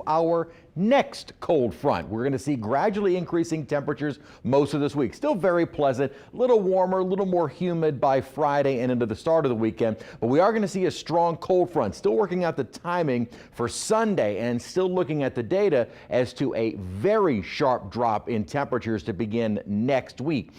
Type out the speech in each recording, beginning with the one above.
our next cold front. We're going to see gradually increasing temperatures most of this week. Still very pleasant, a little warmer, a little more humid by Friday and into the start of the weekend. But we are going to see a strong cold front. Still working out the timing for Sunday and still looking at the data as to a very sharp drop in temperatures to begin next week.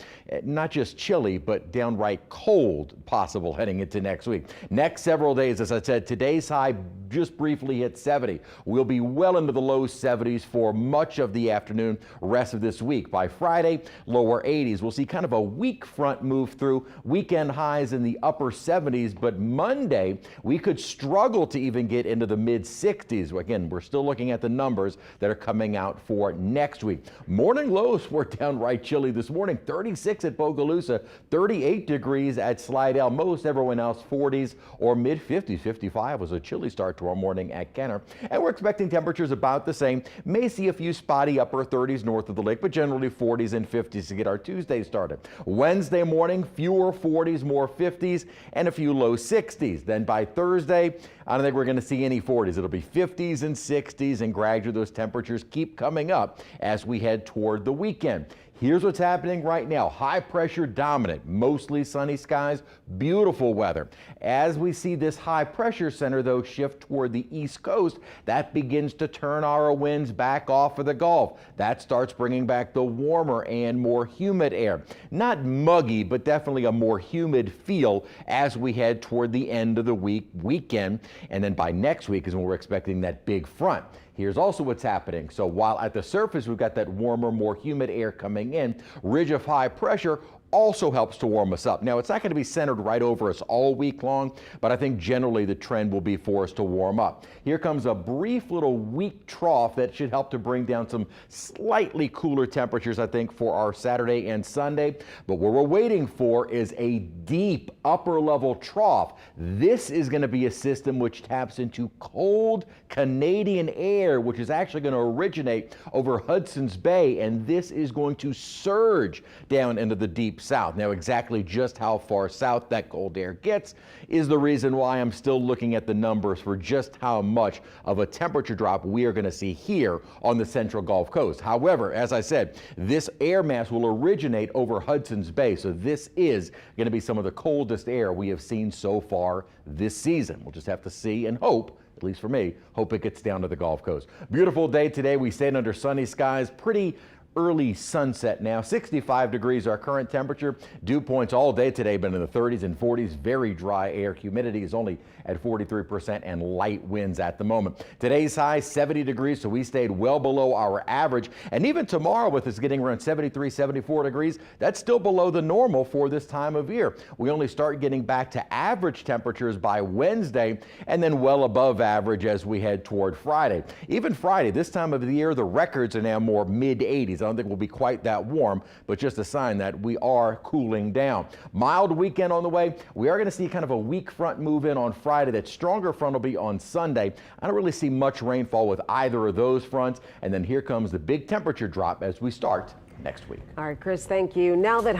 Not just chilly, but downright cold possible heading into next week. Next several days, as I said, today's high just briefly hit 70. We'll be well into the low 70s for much of the afternoon rest of this week. By Friday, lower 80s. We'll see kind of a weak front move through. Weekend highs in the upper 70s, but Monday we could struggle to even get into the mid 60s. Again, we're still looking at the numbers that are coming out for next week. Morning lows were downright chilly this morning. 36 at Bogalusa, 38 degrees at Slidell. Most everyone else 40s or mid 50s. 55 was a chilly start to our morning at Kenner. And we're expecting temperatures about the same. May see a few spotty upper 30s north of the lake, but generally 40s and 50s to get our Tuesday started. Wednesday morning, fewer 40s, more 50s, and a few low 60s. Then by Thursday, I don't think we're going to see any 40s. It'll be 50s and 60s, and gradually those temperatures keep coming up as we head toward the weekend. Here's what's happening right now. High pressure dominant, mostly sunny skies, beautiful weather. As we see this high pressure center, though, shift toward the east coast, that begins to turn our winds back off of the Gulf. That starts bringing back the warmer and more humid air. Not muggy, but definitely a more humid feel as we head toward the end of the weekend. And then by next week is when we're expecting that big front. Here's also what's happening. So while at the surface we've got that warmer, more humid air coming in, ridge of high pressure also helps to warm us up. Now, it's not going to be centered right over us all week long, but I think generally the trend will be for us to warm up. Here comes a brief little weak trough that should help to bring down some slightly cooler temperatures, I think, for our Saturday and Sunday. But what we're waiting for is a deep upper level trough. This is going to be a system which taps into cold Canadian air, which is actually going to originate over Hudson's Bay, and this is going to surge down into the deep south. Now, exactly just how far south that cold air gets is the reason why I'm still looking at the numbers for just how much of a temperature drop we are going to see here on the central Gulf Coast. However, as I said, this air mass will originate over Hudson's Bay, so this is going to be some of the coldest air we have seen so far this season. We'll just have to see and hope, at least for me, hope it gets down to the Gulf Coast. Beautiful day today. We stayed under sunny skies. Pretty early sunset now. 65 degrees our current temperature. Dew points all day today been in the 30s and 40s. Very dry air. Humidity is only at 43% and light winds at the moment. Today's high 70 degrees, so we stayed well below our average. And even tomorrow with us getting around 73, 74 degrees, that's still below the normal for this time of year. We only start getting back to average temperatures by Wednesday and then well above average as we head toward Friday. Even Friday, this time of the year, the records are now more mid 80s. I don't think we'll be quite that warm, but just a sign that we are cooling down. Mild weekend on the way. We are going to see kind of a weak front move in on Friday. That stronger front will be on Sunday. I don't really see much rainfall with either of those fronts. And then here comes the big temperature drop as we start next week. All right, Chris, thank you. Now that